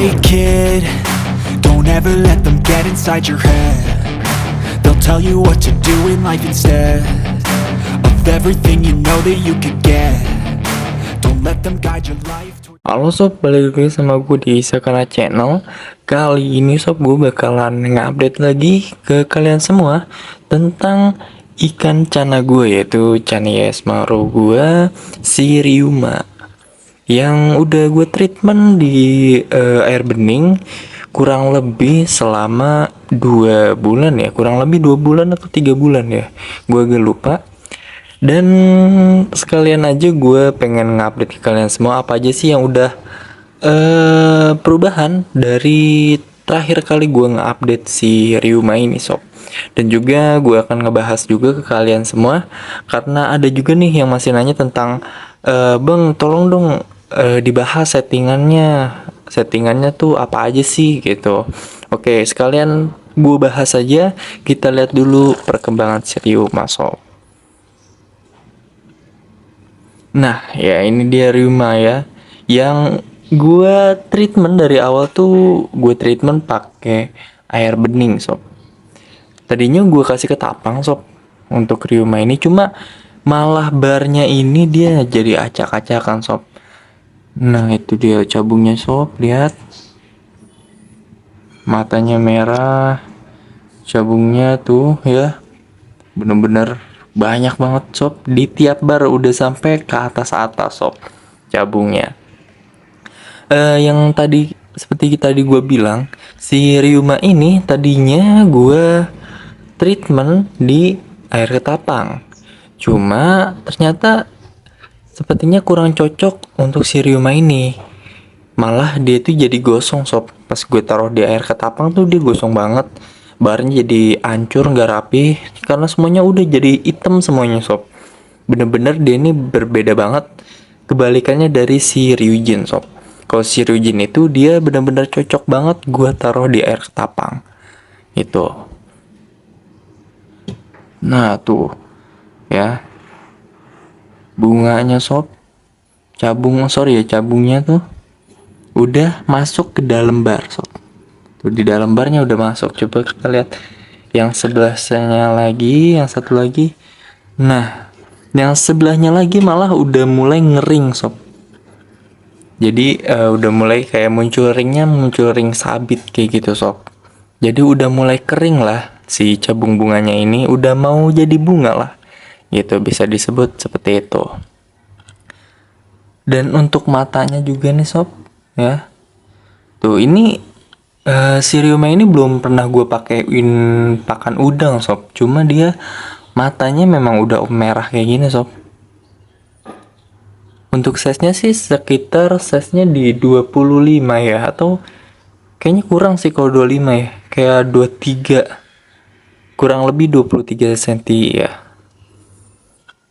Hey kid, don't ever let them get inside your head. They'll tell you what to do in life instead of everything you know that you could get. Don't let them guide your life. Halo sob, balik lagi sama gue di Sakana Channel. Kali ini sob, gue bakalan nge-update lagi ke kalian semua tentang ikan cana gue, yaitu Chanies maro gue, si Ryuma, yang udah gue treatment di air bening kurang lebih selama 2 bulan ya, kurang lebih 2 bulan atau 3 bulan ya, gue agak lupa. Dan sekalian aja gue pengen ngupdate ke kalian semua apa aja sih yang udah perubahan dari terakhir kali gue nge-update si Ryuma ini sob. Dan juga gue akan ngebahas juga ke kalian semua, karena ada juga nih yang masih nanya tentang bang tolong dong dibahas settingannya tuh apa aja sih gitu. Oke, sekalian gue bahas aja, kita lihat dulu perkembangan si Ryuma sob. Nah, ya ini dia Ryuma ya, yang gue treatment dari awal tuh gue treatment pakai air bening sob. Tadinya gue kasih ketapang sob untuk Ryuma ini, cuma malah barnya ini dia jadi acak-acakan sob. Nah itu dia cabungnya sob, lihat matanya merah, cabungnya tuh ya bener-bener banyak banget sob, di tiap bar udah sampai ke atas sob cabungnya. Yang tadi seperti tadi gue bilang, si Ryuma ini tadinya gue treatment di air ketapang, cuma ternyata sepertinya kurang cocok untuk si Ryuma ini. Malah dia tuh jadi gosong sob, pas gue taruh di air ketapang tuh dia gosong banget, barnya jadi hancur, nggak rapi, karena semuanya udah jadi hitam semuanya sob. Bener-bener dia ini berbeda banget, kebalikannya dari si Ryujin sob. Kalau si Ryujin itu dia bener-bener cocok banget gue taruh di air ketapang itu. Nah tuh ya bunganya sob, cabungnya tuh udah masuk ke dalam bar sob. Tuh di dalam barnya udah masuk. Coba kita lihat yang sebelahnya lagi, yang satu lagi. Nah, yang sebelahnya lagi malah udah mulai ngering sob. Jadi udah mulai kayak muncul ring sabit kayak gitu sob. Jadi udah mulai kering lah si cabung bunganya ini, udah mau jadi bunga lah. Gitu bisa disebut seperti itu. Dan untuk matanya juga nih sob, ya. Tuh ini si Ryuma ini belum pernah gue pakein pakan udang sob, cuma dia matanya memang udah merah kayak gini sob. Untuk size-nya sih sekitar size-nya di 25 ya, atau kayaknya kurang sih kalau 25 ya, kayak 23, kurang lebih 23 cm ya.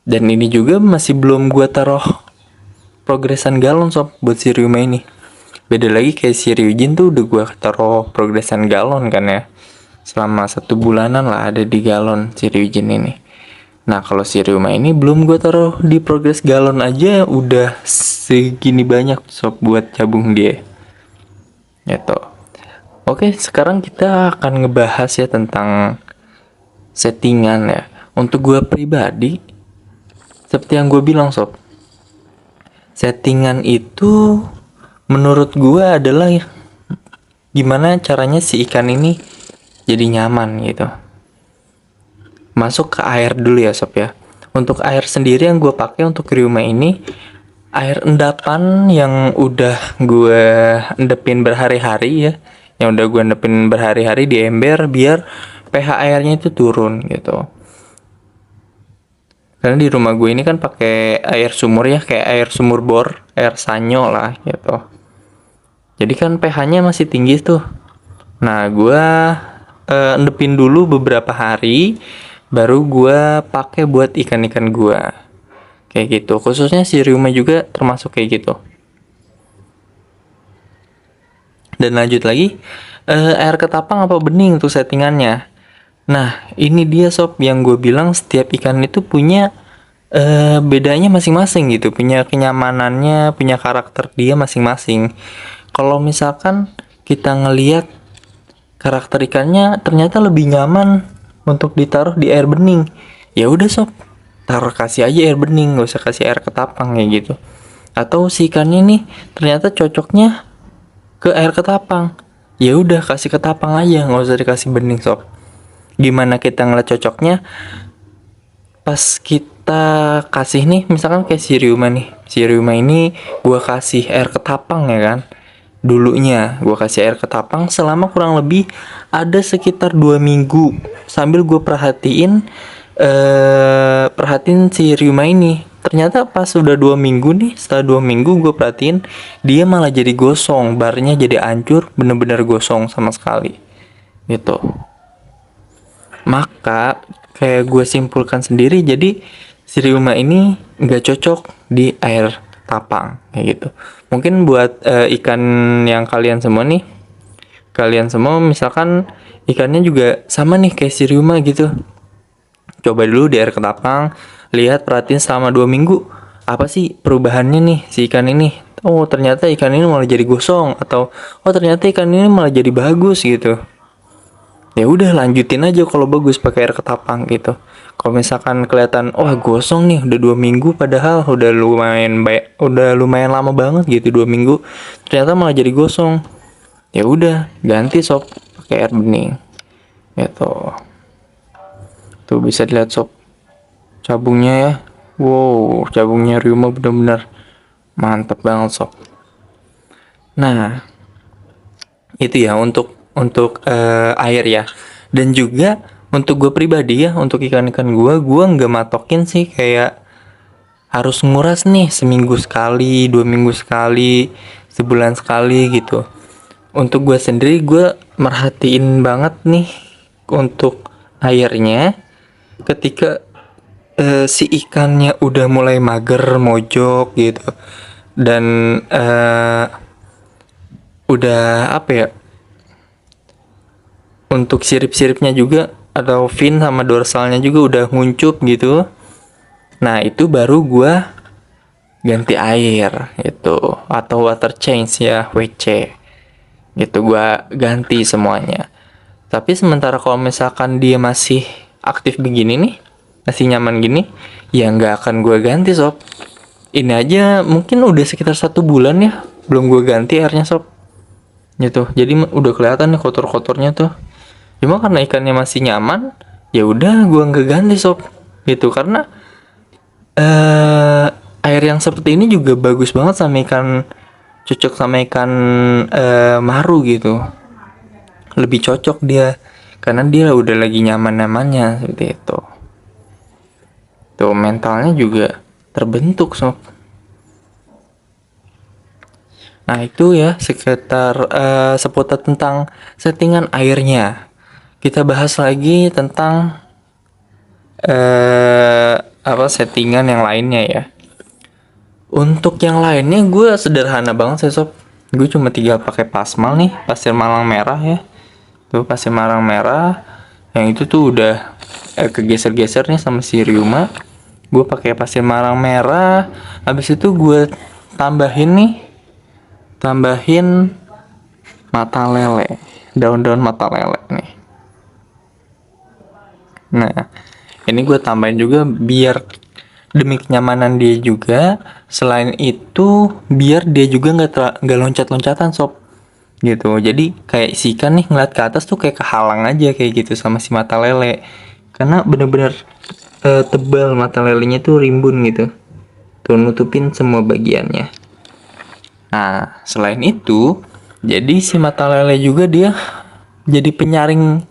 Dan ini juga masih belum gue taruh progresan galon sob buat si Ryuma ini. Beda lagi kayak si Ryujin tuh udah gue taruh progresan galon kan ya, selama 1 bulanan lah ada di galon si Ryujin ini. Nah kalau si Ryuma ini belum gue taruh di progres galon aja udah segini banyak sob buat cabung dia gitu. Oke, sekarang kita akan ngebahas ya tentang settingan ya. Untuk gue pribadi, seperti yang gue bilang sob, settingan itu menurut gue adalah gimana caranya si ikan ini jadi nyaman gitu. Masuk ke air dulu ya sob ya. Untuk air sendiri yang gue pakai untuk Ryuma ini air endapan yang udah gue endepin berhari-hari ya, yang udah gue endepin berhari-hari di ember biar pH airnya itu turun gitu. Karena di rumah gue ini kan pakai air sumur ya, kayak air sumur bor, air sanyo lah gitu. Jadi kan pH-nya masih tinggi tuh. Nah gue endepin dulu beberapa hari, baru gue pakai buat ikan-ikan gue. Kayak gitu. Khususnya si Ryuma juga termasuk kayak gitu. Dan lanjut lagi, air ketapang apa bening untuk settingannya. Nah ini dia sob yang gue bilang, setiap ikan itu punya bedanya masing-masing gitu, punya kenyamanannya, punya karakter dia masing-masing. Kalau misalkan kita ngeliat karakter ikannya ternyata lebih nyaman untuk ditaruh di air bening, ya udah sob, kasih aja air bening, nggak usah kasih air ketapang kayak gitu. Atau si ikannya nih ternyata cocoknya ke air ketapang, ya udah kasih ketapang aja, nggak usah dikasih bening sob. Gimana kita ngeliat cocoknya? Pas kita kasih nih, misalkan kayak si Ryuma nih, si Ryuma ini gua kasih air ketapang ya kan. Dulunya gua kasih air ketapang selama kurang lebih ada sekitar 2 minggu, sambil gue perhatiin si Ryuma ini. Ternyata pas udah 2 minggu nih, setelah 2 minggu gue perhatiin dia malah jadi gosong, barnya jadi hancur, bener-bener gosong sama sekali gitu. Maka kayak gue simpulkan sendiri, jadi si Ryuma ini nggak cocok di air tapang kayak gitu. Mungkin buat ikan yang kalian semua nih, kalian semua misalkan ikannya juga sama nih kayak si Ryuma gitu, coba dulu di air ketapang, lihat, perhatiin selama 2 minggu apa sih perubahannya nih si ikan ini. Oh ternyata ikan ini malah jadi gosong, atau oh ternyata ikan ini malah jadi bagus gitu. Ya udah lanjutin aja kalau bagus pakai air ketapang gitu. Kalau misalkan kelihatan wah gosong nih udah 2 minggu, padahal udah lumayan lama banget gitu 2 minggu, ternyata malah jadi gosong, ya udah ganti sob pakai air bening gitu. Tuh bisa dilihat sob cabungnya ya. Wow, cabungnya Ryuma bener-bener mantep banget sob. Nah itu ya untuk air ya. Dan juga untuk gue pribadi ya, untuk ikan-ikan gue nggak matokin sih kayak harus nguras nih seminggu sekali, 2 minggu sekali, sebulan sekali gitu. Untuk gue sendiri, gue merhatiin banget nih untuk airnya. Ketika si ikannya udah mulai mager, mojok gitu, dan udah apa ya, untuk sirip-siripnya juga atau fin sama dorsalnya juga udah nguncup gitu. Nah itu baru gua ganti air itu, atau water change ya, WC gitu, gua ganti semuanya. Tapi sementara kalau misalkan dia masih aktif begini nih, masih nyaman gini, ya nggak akan gua ganti sob. Ini aja mungkin udah sekitar 1 bulan ya belum gua ganti airnya sob gitu. Jadi udah kelihatan nih kotor-kotornya tuh. Cuma karena ikannya masih nyaman, ya udah gua nggak ganti sob gitu. Karena air yang seperti ini juga bagus banget sama ikan, cocok sama ikan maru gitu. Lebih cocok dia karena dia udah lagi nyaman-nyamannya seperti itu. Tuh mentalnya juga terbentuk sob. Nah itu ya sekitar seputar tentang settingan airnya. Kita bahas lagi tentang settingan yang lainnya ya. Untuk yang lainnya gue sederhana banget sih sob. Gue cuma tinggal pakai pasmal nih, pasir malang merah ya. Tuh pasir malang merah. Yang itu tuh udah kegeser-geser nih sama si Ryuma. Gue pakai pasir malang merah. Habis itu gue tambahin mata lele, daun-daun mata lele nih. Nah ini gue tambahin juga biar demi kenyamanan dia juga. Selain itu biar dia juga nggak loncat-loncatan sob gitu. Jadi kayak si ikan nih ngeliat ke atas tuh kayak kehalang aja kayak gitu sama si mata lele, karena bener-bener tebal mata lelenya tuh, rimbun gitu tuh, nutupin semua bagiannya. Nah selain itu, jadi si mata lele juga dia jadi penyaring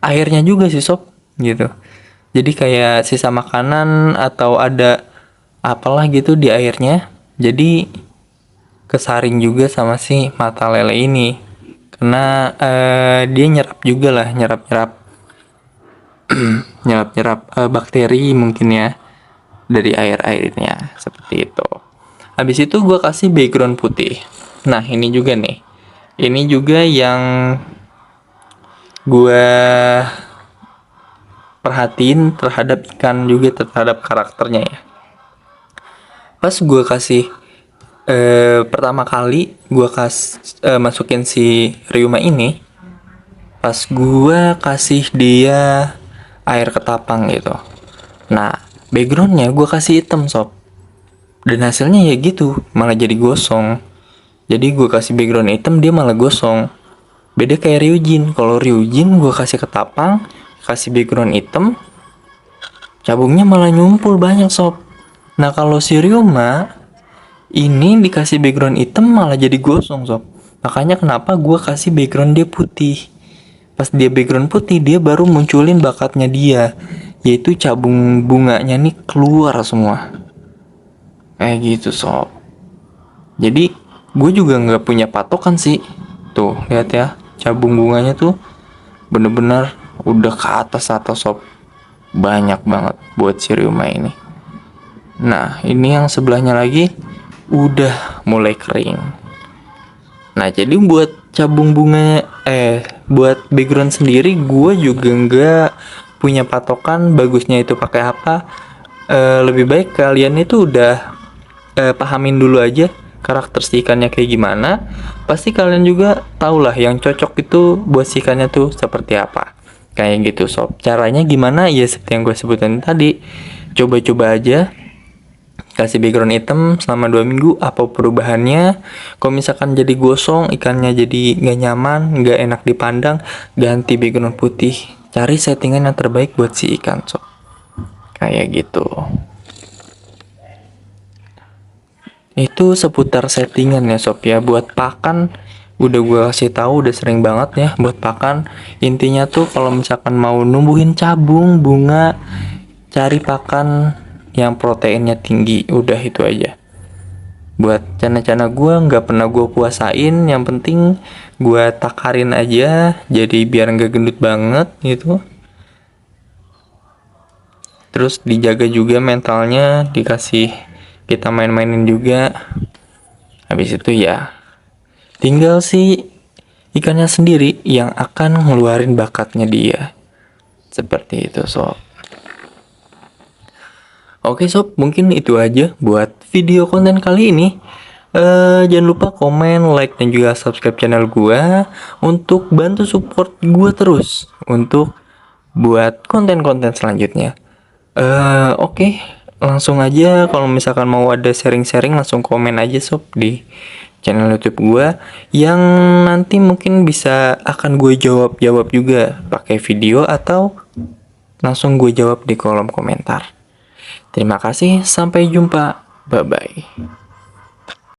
airnya juga sih sob gitu. Jadi kayak sisa makanan atau ada apalah gitu di airnya, jadi kesaring juga sama si mata lele ini. Karena dia nyerap juga lah, nyerap bakteri mungkin ya dari airnya seperti itu. Habis itu gue kasih background putih. Nah ini juga nih, ini juga yang gue perhatiin terhadap ikan juga, terhadap karakternya ya. Pas gue kasih pertama kali gue masukin si Ryuma ini, pas gue kasih dia air ketapang gitu. Nah, backgroundnya gue kasih hitam sob, dan hasilnya ya gitu, malah jadi gosong. Jadi gue kasih background hitam, dia malah gosong. Beda kayak Ryujin. Kalau Ryujin gue kasih ketapang, kasih background hitam, cabungnya malah nyumpul banyak sob. Nah kalau si Ryuma ini dikasih background hitam malah jadi gosong sob. Makanya kenapa gue kasih background dia putih. Pas dia background putih, dia baru munculin bakatnya dia, yaitu cabung bunganya nih keluar semua. Kayak gitu sob. Jadi gue juga nggak punya patokan sih. Tuh lihat ya, cabung bunganya tuh bener-bener udah ke atas sob. Banyak banget buat si Ryuma ini. Nah ini yang sebelahnya lagi udah mulai kering. Nah jadi buat cabung bunga buat background sendiri gue juga nggak punya patokan bagusnya itu pakai apa. Lebih baik kalian itu udah pahamin dulu aja karakteristikannya kayak gimana. Pasti kalian juga tahu lah yang cocok itu buat sikannya tuh seperti apa. Kayak gitu sob. Caranya gimana ya seperti yang gue sebutin tadi. Coba-coba aja, kasih background hitam selama 2 minggu, apa perubahannya. Kalau misalkan jadi gosong, ikannya jadi nggak nyaman, nggak enak dipandang, ganti background putih. Cari settingan yang terbaik buat si ikan sob. Kayak gitu. Itu seputar settingan ya sob ya. Buat pakan udah gue kasih tahu, udah sering banget ya buat pakan. Intinya tuh kalau misalkan mau numbuhin cabung bunga, cari pakan yang proteinnya tinggi, udah itu aja. Buat cana-cana gue nggak pernah gue puasain, yang penting gue takarin aja, jadi biar nggak gendut banget gitu. Terus dijaga juga mentalnya, dikasih kita main-mainin juga. Habis itu ya tinggal si ikannya sendiri yang akan ngeluarin bakatnya dia. Seperti itu sob. Oke sob, mungkin itu aja buat video konten kali ini. Jangan lupa komen, like, dan juga subscribe channel gua untuk bantu support gua terus untuk buat konten-konten selanjutnya. Oke, langsung aja kalau misalkan mau ada sharing-sharing langsung komen aja sob di channel YouTube gua, yang nanti mungkin bisa akan gue jawab juga pakai video atau langsung gue jawab di kolom komentar. Terima kasih, sampai jumpa. Bye-bye.